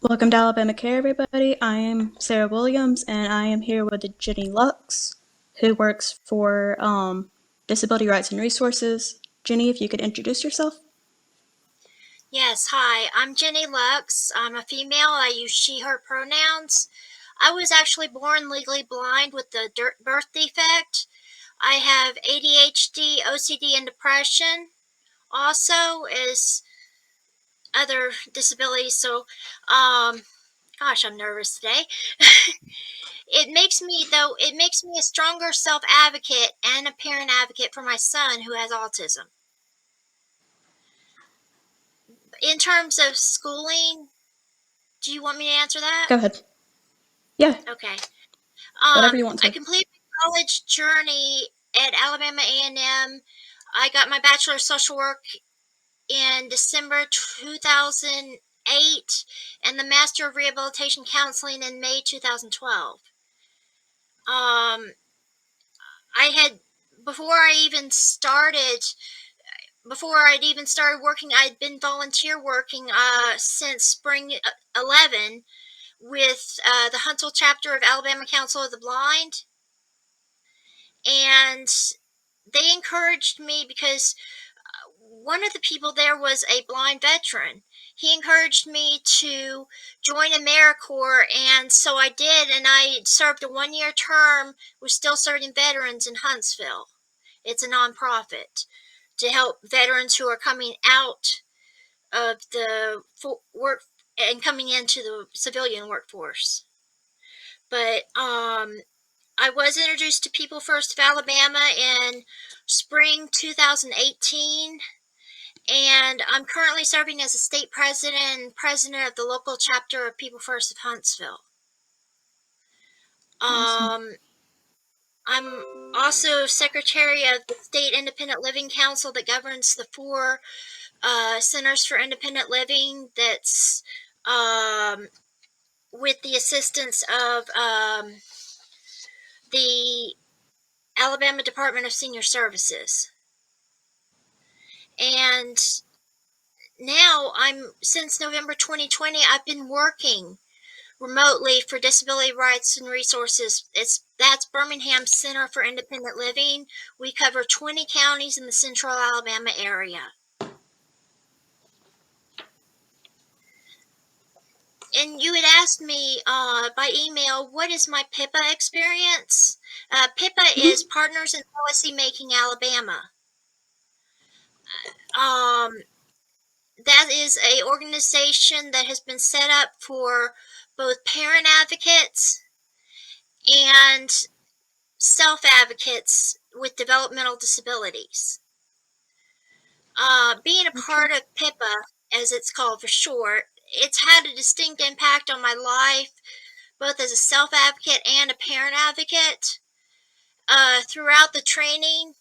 Welcome to Alabama Care, everybody. I am Sarah Williams, and I am here with Jenny Lux, who works for Disability Rights and Resources. Jenny, if you could introduce yourself. Yes, hi, I'm Jenny Lux. I'm a female. I use she, her pronouns. I was actually born legally blind with the birth defect. I have ADHD, OCD, and depression, also as other disabilities. Gosh, I'm nervous today. It makes me a stronger self advocate and a parent advocate for my son who has autism. In terms of schooling, do you want me to answer that? Go ahead. Yeah, Okay. whatever you want I to. completed my college journey at Alabama A&M. I got my Bachelor of Social Work in December 2008 and the Master of Rehabilitation Counseling in May 2012. Um, I had before I'd even started working, I'd been volunteer working since spring 11 with the Huntsville chapter of Alabama Council of the Blind, and they encouraged me because one of the people there was a blind veteran. He encouraged me to join AmeriCorps, and so I did, and I served a 1-year term with Still Serving Veterans in Huntsville. It's a nonprofit to help veterans who are coming out of the work and coming into the civilian workforce. But I was introduced to People First of Alabama in spring 2018, and I'm currently serving as a state president and president of the local chapter of People First of Huntsville. Awesome. I'm also secretary of the State Independent Living Council that governs the 4 centers for independent living that's with the assistance of the Alabama Department of Senior Services. And now since November 2020, I've been working remotely for Disability Rights and Resources. That's Birmingham Center for Independent Living. We cover 20 counties in the central Alabama area. And you had asked me by email, what is my PIPA experience? PIPA is Mm-hmm. Partners in Policy Making Alabama. Um, that is a organization that has been set up for both parent advocates and self-advocates with developmental disabilities. Being a Okay. part of PIPA, as it's called for short, it's had a distinct impact on my life, both as a self-advocate and a parent advocate. Throughout the training,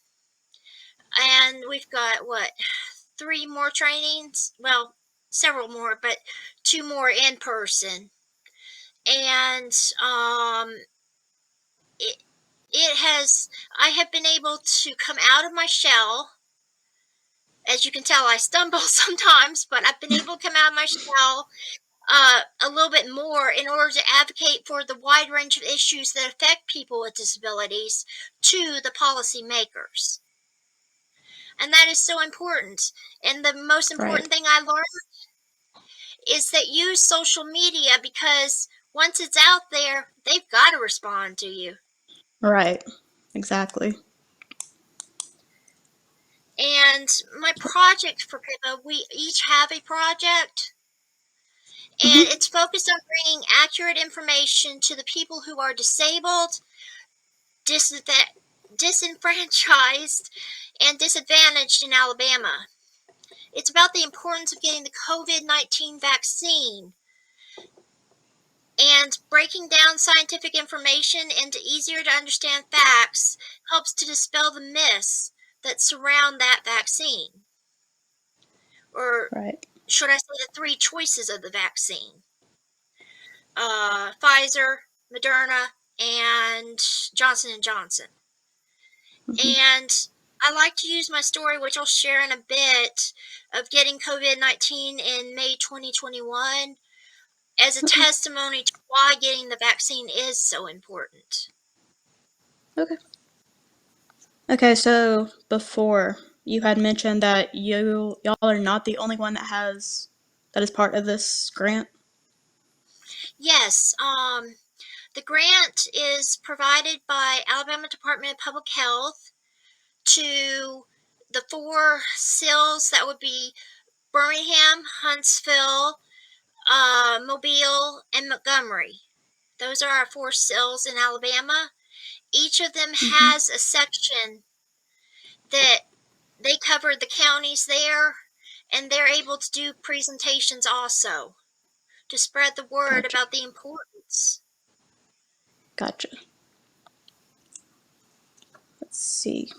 and we've got, 3 more trainings? Well, several more, but 2 more in person. And it, I have been able to come out of my shell. As you can tell, I stumble sometimes, but I've been able to come out of my shell a little bit more in order to advocate for the wide range of issues that affect people with disabilities to the policymakers. And that is so important. And the most Right. important thing I learned is that use social media, because once it's out there, they've got to respond to you. Right. Exactly. And my project for PIPA, we each have a project, and Mm-hmm. it's focused on bringing accurate information to the people who are disabled, disenfranchised, and disadvantaged in Alabama. It's about the importance of getting the COVID-19 vaccine and breaking down scientific information into easier to understand facts helps to dispel the myths that surround that vaccine. Or Right. should I say the 3 choices of the vaccine? Pfizer, Moderna, and Johnson & Johnson. Mm-hmm. And I like to use my story, which I'll share in a bit, of getting COVID-19 in May 2021. as a Okay. testimony to why getting the vaccine is so important. Okay. Okay, so before you had mentioned that y'all are not the only one that is part of this grant. Yes, the grant is provided by Alabama Department of Public Health to the 4 SILs that would be Birmingham, Huntsville, Mobile, and Montgomery. Those are our 4 SILs in Alabama. Each of them Mm-hmm. has a section that they cover the counties there, and they're able to do presentations also to spread the word Gotcha. about the importance. Gotcha. Let's see.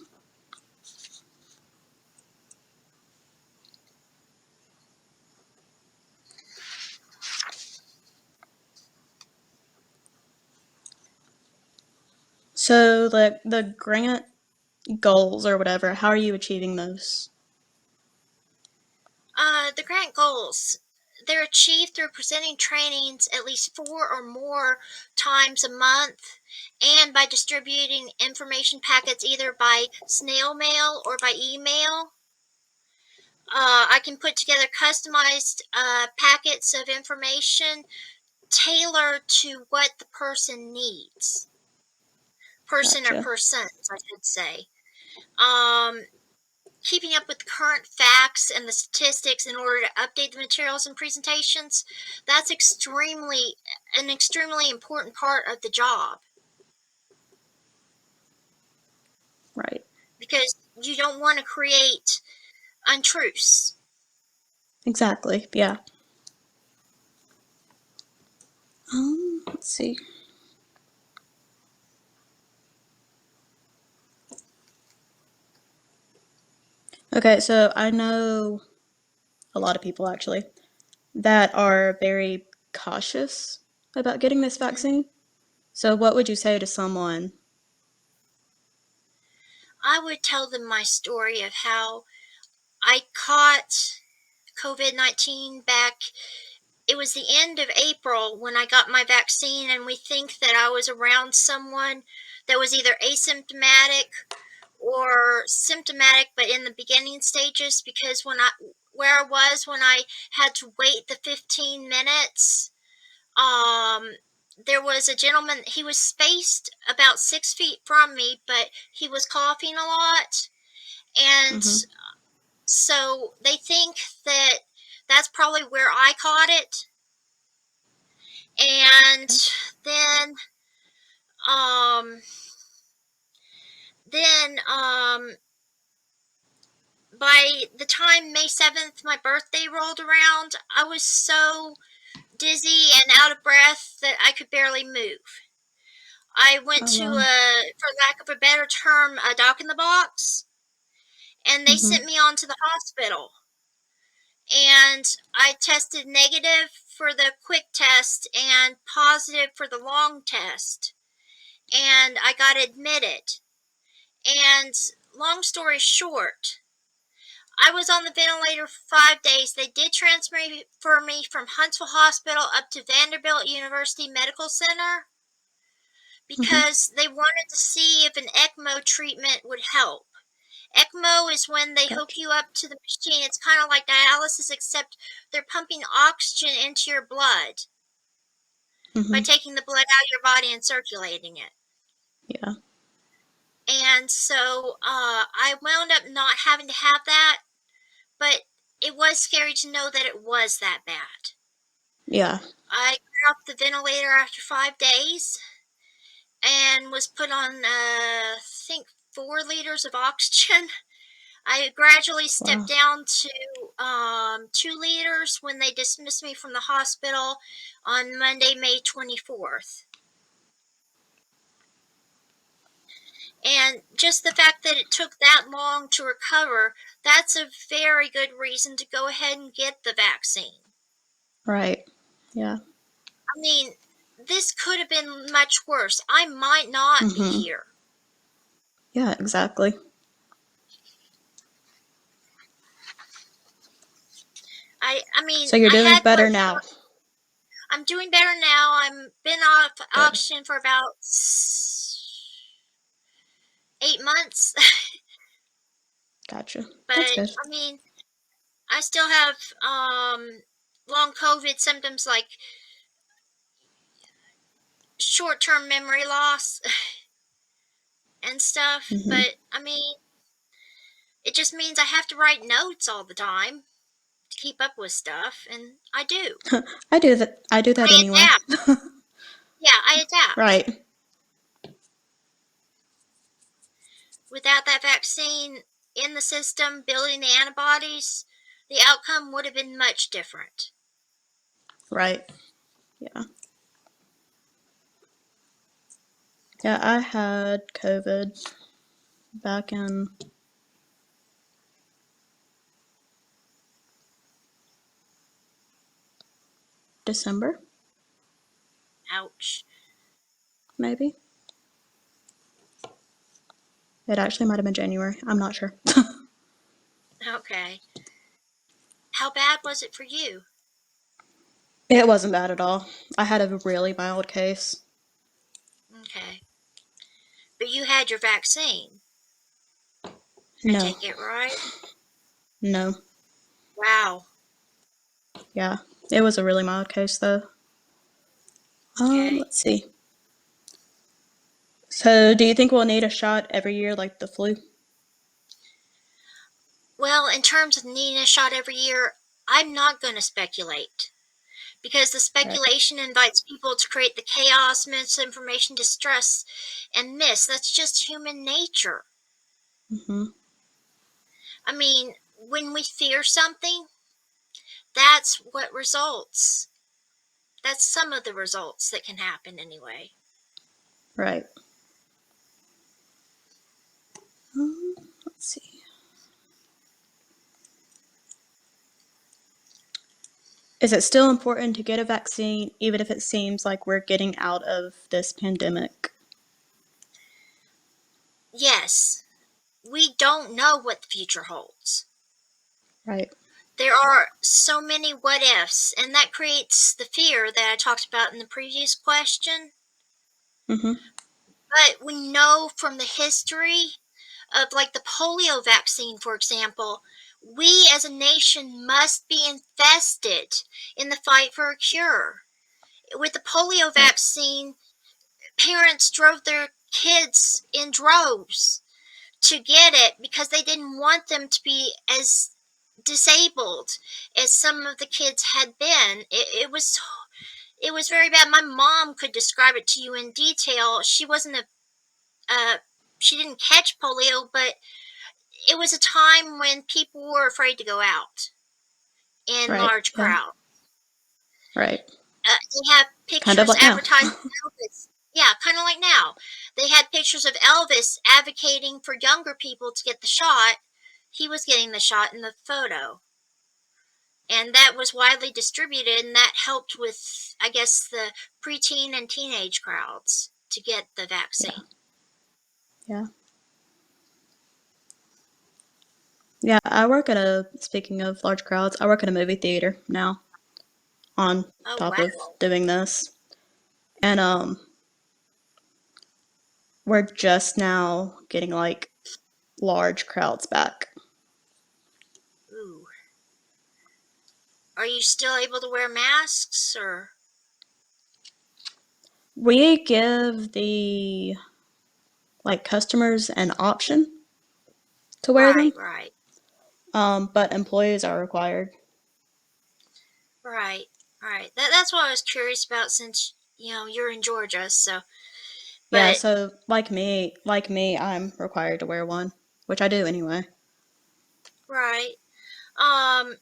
So the grant goals or whatever, how are you achieving those? The grant goals. They're achieved through presenting trainings at least 4 or more times a month and by distributing information packets either by snail mail or by email. I can put together customized packets of information tailored to what the person needs. Person or Gotcha. persons, I should say. Um, Keeping up with current facts and the statistics in order to update the materials and presentations, that's an extremely important part of the job Right. because you don't want to create untruths. Exactly. Yeah. Let's see. Okay, so I know a lot of people actually that are very cautious about getting this Mhm. vaccine. So what would you say to someone? I would tell them my story of how I caught COVID-19 back. It was the end of April when I got my vaccine, and we think that I was around someone that was either asymptomatic or symptomatic but in the beginning stages because where I was when I had to wait the 15 minutes, um there was a gentleman. He was spaced about 6 feet from me, but he was coughing a lot, and Mm-hmm. so they think that that's probably where I caught it. And then um then by the time May 7th, my birthday rolled around, I was so dizzy and out of breath that I could barely move. I went Oh to wow. for lack of a better term, a doc in the box, and they Mm-hmm. sent me on to the hospital. And I tested negative for the quick test and positive for the long test. And I got admitted. And long story short, I was on the ventilator for 5 days. They did transfer me from Huntsville Hospital up to Vanderbilt University Medical Center Mm-hmm. because they wanted to see if an ECMO treatment would help. ECMO is when they hook Gotcha. you up to the machine. It's kind of like dialysis, except they're pumping oxygen into your blood by Mm-hmm. taking the blood out of your body and circulating it. Yeah. And so I wound up not having to have that, but it was scary to know that it was that bad. Yeah. I got off the ventilator after 5 days and was put on, I think, 4 liters of oxygen. I gradually stepped Wow. down to 2 liters when they dismissed me from the hospital on Monday, May 24th. And just the fact that it took that long to recover, that's a very good reason to go ahead and get the vaccine. Right. Yeah. I mean, this could have been much worse. I might not be Mm-hmm. here. Yeah, exactly. I mean, So you're I doing had better what now. I'm doing better now. I'm been off Good. oxygen for about 8 months, Gotcha. but That's good. I mean, I still have long COVID symptoms like short-term memory loss and stuff. Hmm. But I mean, it just means I have to write notes all the time to keep up with stuff, and I do. I do that. I do that I anyway. adapt. Yeah, I adapt. Right. Without that vaccine in the system building the antibodies, the outcome would have been much different. Right. Yeah. Yeah. I had COVID back in December, Ouch. maybe. It actually might have been January. I'm not sure. Okay. How bad was it for you? It wasn't bad at all. I had a really mild case. Okay. But you had your vaccine, I No. take it, right? No. Wow. Yeah. It was a really mild case though. Okay. Let's see. So, do you think we'll need a shot every year like the flu? Well, in terms of needing a shot every year, I'm not going to speculate because the Right. speculation invites people to create the chaos, misinformation, distress, and miss. That's just human nature. Mhm. I mean, when we fear something, that's what results. That's some of the results that can happen anyway. Right. Let's see. Is it still important to get a vaccine even if it seems like we're getting out of this pandemic? Yes, we don't know what the future holds. Right. There are so many what ifs, and that creates the fear that I talked about in the previous question. Mhm. But we know from the history of, like, the polio vaccine, for example, we as a nation must be invested in the fight for a cure. With the polio Right. vaccine, parents drove their kids in droves to get it because they didn't want them to be as disabled as some of the kids had been. It was very bad. My mom could describe it to you in detail. She wasn't a she didn't catch polio, but it was a time when people were afraid to go out in Right. large Yeah. crowds. Right. They have Kind of pictures like now. advertising Elvis. Yeah, kind of like now. They had pictures of Elvis advocating for younger people to get the shot. He was getting the shot in the photo. And that was widely distributed, and that helped with, I guess, the preteen and teenage crowds to get the Yeah. vaccine. Yeah. Yeah, I work at speaking of large crowds, I work at a movie theater now on Oh, top of wow. doing this. And we're just now getting like large crowds back. Ooh. Are you still able to wear masks or? We give the like customers an option to wear Right, them, right, but employees are required. right, right. That's what I was curious about since, you're in Georgia, so, Yeah, but, so like me, I'm required to wear one, which I do anyway. right. Um,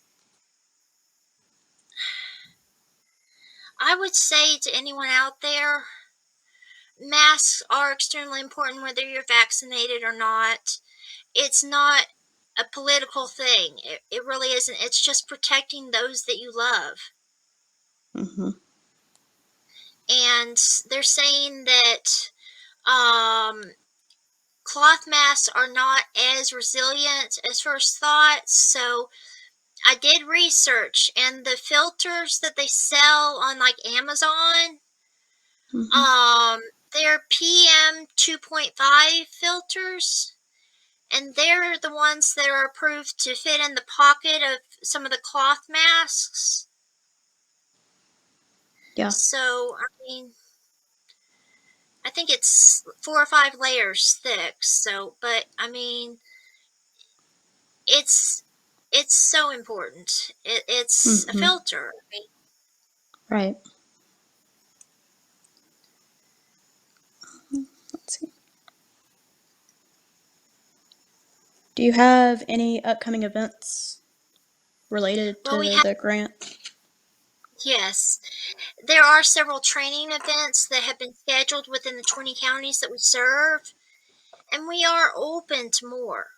I would say to anyone out there, masks are extremely important whether you're vaccinated or not. It's not a political thing. It really isn't. It's just protecting those that you love. Hmm. And they're saying that um, cloth masks are not as resilient as first thought. So I did research, and the filters that they sell on like Amazon, they're PM 2.5 filters, and they're the ones that are approved to fit in the pocket of some of the cloth masks. Yeah. So, I mean, I think it's 4 or 5 layers thick. So, but I mean, it's so important. It's a filter. I mean, Right. Let's see. Do you have any upcoming events related well, we to have, the grant? yes, there are several training events that have been scheduled within the 20 counties that we serve, and we are open to more.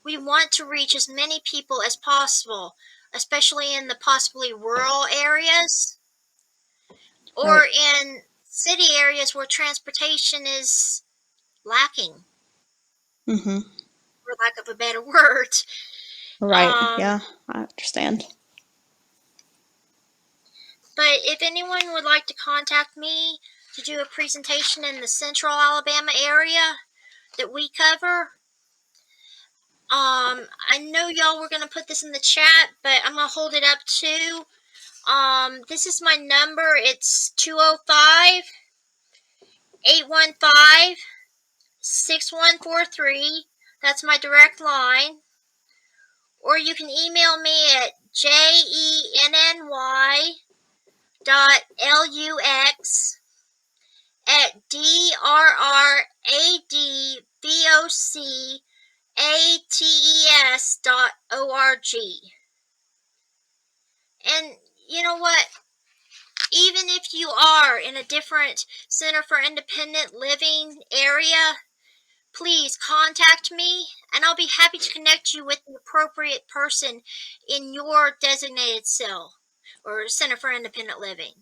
We want to reach as many people as possible, especially in the possibly rural areas or Right. in city areas where transportation is lacking, Mm-hmm. for lack of a better word. Right. Um, Yeah, I understand. but if anyone would like to contact me to do a presentation in the central Alabama area that we cover, I know y'all were gonna put this in the chat, but I'm gonna hold it up too. This is my number. It's 205 815 6143. That's my direct line. Or you can email me at jenny@drradvocates.org. And you know what? Even if you are in a different Center for Independent Living area, please contact me and I'll be happy to connect you with the appropriate person in your designated cell or Center for Independent Living.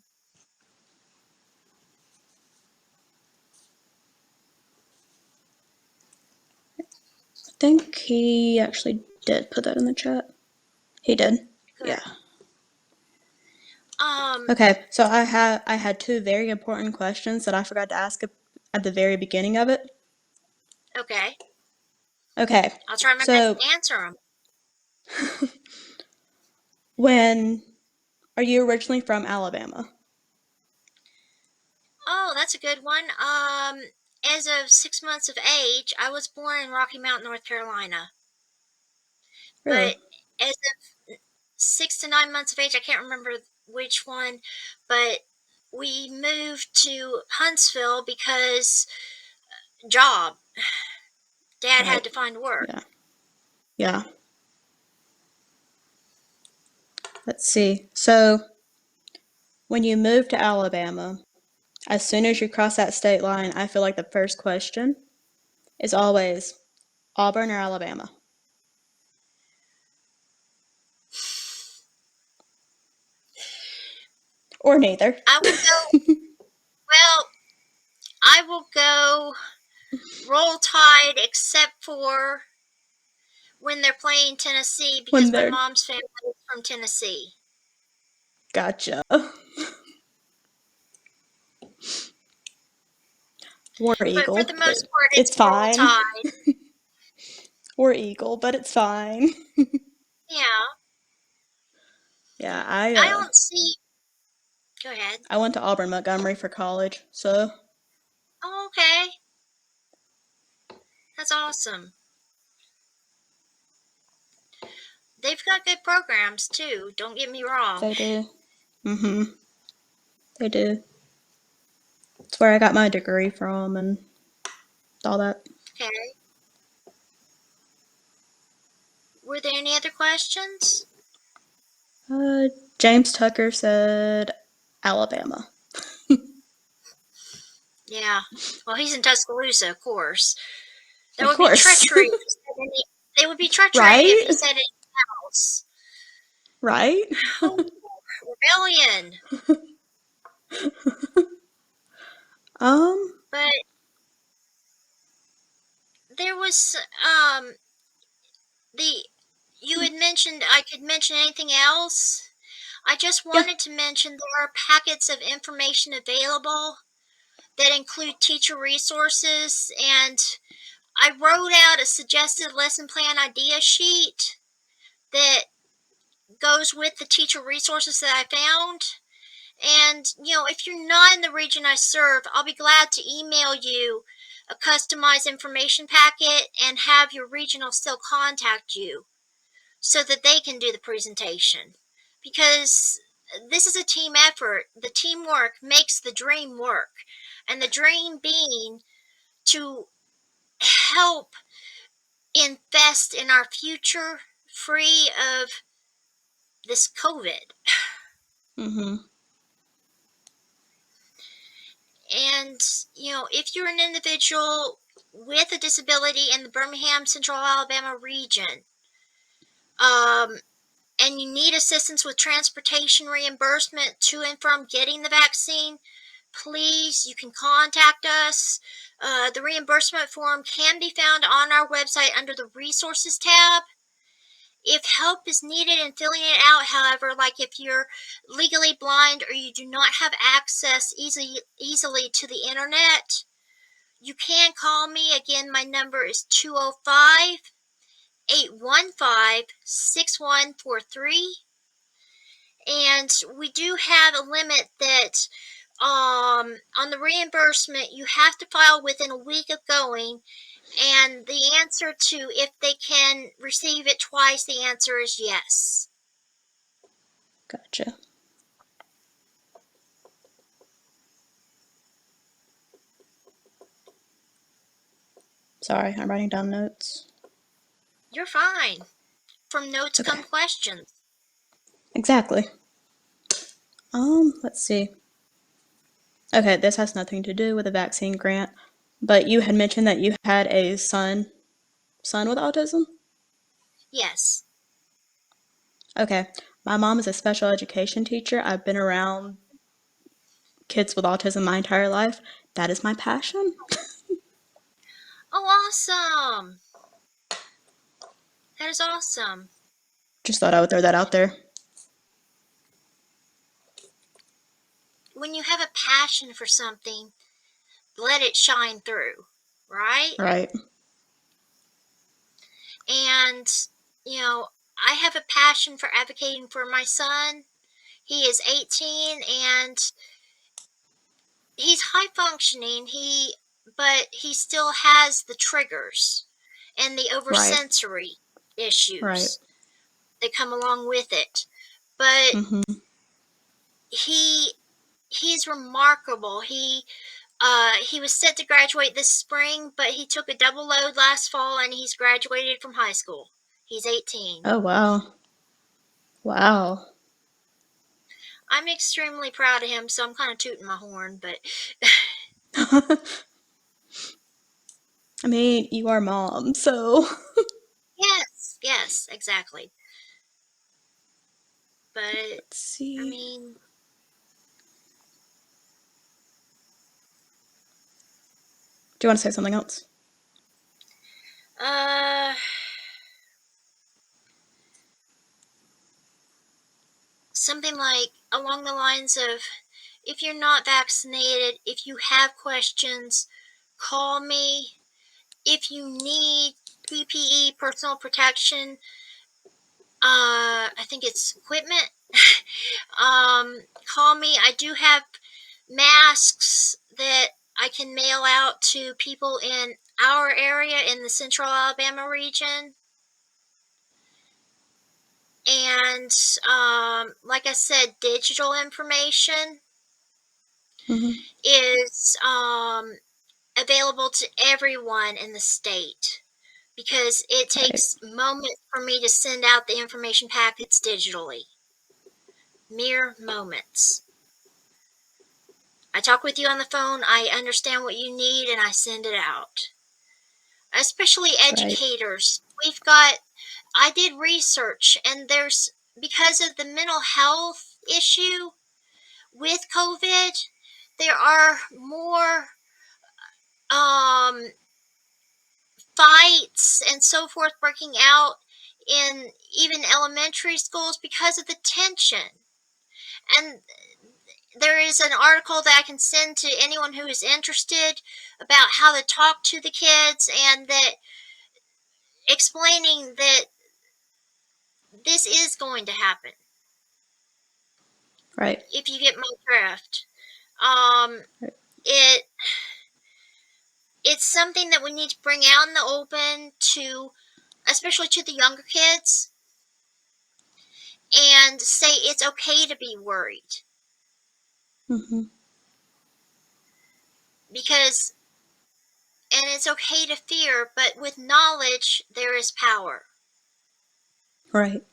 I think he actually did put that in the chat. He did. Good. Yeah. Okay, so I had two very important questions that I forgot to ask at the very beginning of it. Okay. Okay, I'll try my best so to answer them. when are you originally from Alabama? Oh, that's a good one. As of 6 months of age, I was born in Rocky Mount, North Carolina. Really? But as of 6 to 9 months of age, I can't remember which one, but we moved to Huntsville because job. Dad had Right. to find work. Yeah. Yeah. Let's see. So when you move to Alabama, as soon as you cross that state line, I feel like the first question is always Auburn or Alabama? Or neither. I will go, well, I will go Roll Tide except for when they're playing Tennessee When because my they're mom's family is from Tennessee. gotcha. War But for the Eagle, most but part, it's it's Roll fine. Tide. War Eagle, but it's fine. Yeah, Yeah, I don't see. Go ahead. I went to Auburn Montgomery for college, so Oh, okay. That's awesome. They've got good programs too, don't get me wrong. they do. Mhm. They do. It's where I got my degree from and all that. Okay. Were there any other questions? James Tucker said Alabama. Yeah. Well, he's in Tuscaloosa, of course. That Of would be course. treachery if he said any. It would be treachery if Right? he said anything else. Right? Oh, rebellion. um, But there was the you had mentioned I could mention anything else. I just Yeah. wanted to mention there are packets of information available that include teacher resources, and I wrote out a suggested lesson plan idea sheet that goes with the teacher resources that I found. And, if you're not in the region I serve, I'll be glad to email you a customized information packet and have your regional still contact you so that they can do the presentation. Because this is a team effort. The teamwork makes the dream work. And the dream being to help invest in our future free of this COVID. Mhm. And, if you're an individual with a disability in the Birmingham, Central Alabama region, um, and you need assistance with transportation reimbursement to and from getting the vaccine, please, you can contact us. The reimbursement form can be found on our website under the resources tab. If help is needed in filling it out, however, like if you're legally blind or you do not have access easily to the internet, you can call me. Again, my number is 205 815 6143. And we do have a limit that on the reimbursement, you have to file within a week of going. And the answer to if they can receive it twice, the answer is yes. Gotcha. Sorry, I'm writing down notes. You're fine. From notes Okay. come questions. Exactly. Let's see. Okay, this has nothing to do with a vaccine grant, but you had mentioned that you had a son with autism? Yes. Okay. My mom is a special education teacher. I've been around kids with autism my entire life. That is my passion. Oh, awesome. That is awesome. Just thought I would throw that out there. When you have a passion for something, let it shine through, right? Right. And, I have a passion for advocating for my son. He is 18 and he's high functioning. But he still has the triggers and the Right. oversensory Right. issues that come along with it. But Mhm. he he's remarkable. He was set to graduate this spring, but he took a double load last fall and he's graduated from high school. He's 18. Oh wow. Wow. I'm extremely proud of him, so I'm kind of tooting my horn, but I mean, you are mom, so yes, yes, exactly. But let's I see. mean, Do you want to say something else? uh, something like along the lines of if you're not vaccinated, if you have questions, call me. If you need PPE, personal protection, I think it's equipment. Call me. I do have masks that I can mail out to people in our area in the Central Alabama region. And like I said, digital information Mhm. is available to everyone in the state because it Right. takes moments for me to send out the information packets digitally. Mere moments. I talk with you on the phone, I understand what you need, and I send it out. Especially Right. educators. I did research, and because of the mental health issue with COVID, there are more um, fights and so forth breaking out in even elementary schools because of the tension. And there is an article that I can send to anyone who is interested about how to talk to the kids, and that explaining that this is going to happen Right. if you get my drift. Um, Right. it it's something that we need to bring out in the open to, especially to the younger kids, and say it's okay to be worried, Mm-hmm. because and it's okay to fear, but with knowledge there is power. Right.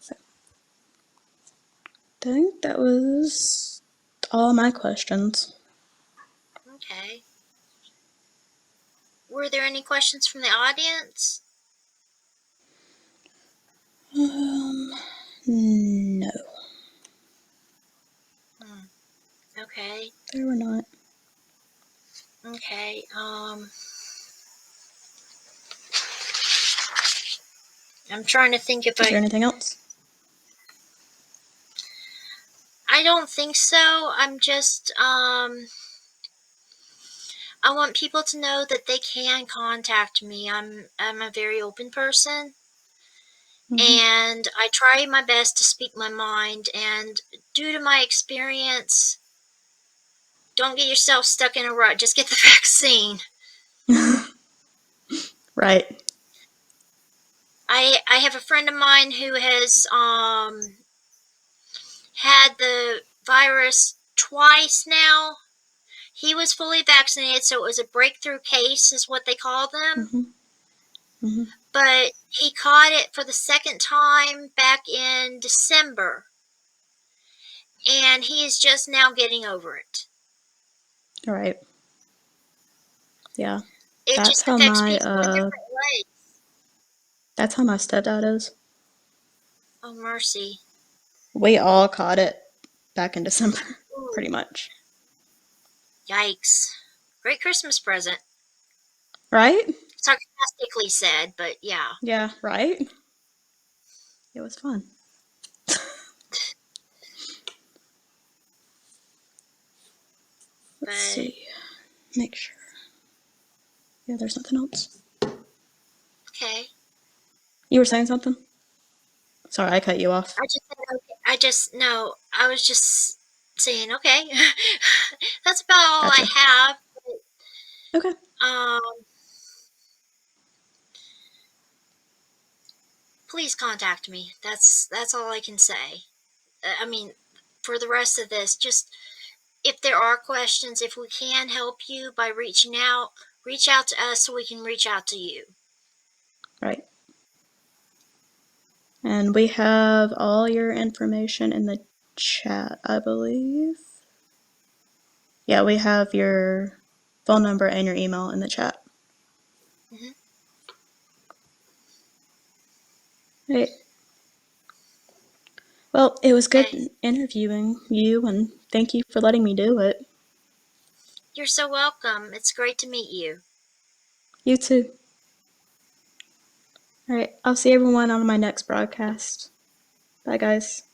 So, I think that was all my questions. Okay. Were there any questions from the audience? No, Okay. there were not. Okay. I'm trying to think if Is there anything else? I don't think so. I'm just I want people to know that they can contact me. I'm a very open person, Mm-hmm. and I try my best to speak my mind, and due to my experience, don't get yourself stuck in a rut. Just get the vaccine. Right. I have a friend of mine who has had the virus twice now. He was fully vaccinated, so it was a breakthrough case, is what they call them. Mm-hmm. Mm-hmm. But he caught it for the second time back in December, and he is just now getting over it. Right. Yeah. It That's just how affects my people in different ways. that's how my stepdad is. Oh, mercy. We all caught it back in December, Ooh, pretty much. yikes. Great Christmas present. Right? Sarcastically said, but yeah. Yeah, right? It was fun. Let's But, see. Make sure. Yeah, there's nothing else. okay. You were saying something? Sorry, I cut you off. I just said okay. No, I was just saying, okay. That's about all I Gotcha. have. Okay. Um, please contact me. That's all I can say. I mean, for the rest of this, just if there are questions, if we can help you by reaching out, reach out to us so we can reach out to you. Right. And we have all your information in the chat, I believe. Yeah, we have your phone number and your email in the chat. Mm-hmm. Right. Well, it was good Okay. interviewing you, and thank you for letting me do it. You're so welcome. It's great to meet you. You too. All right, I'll see everyone on my next broadcast. Bye, guys.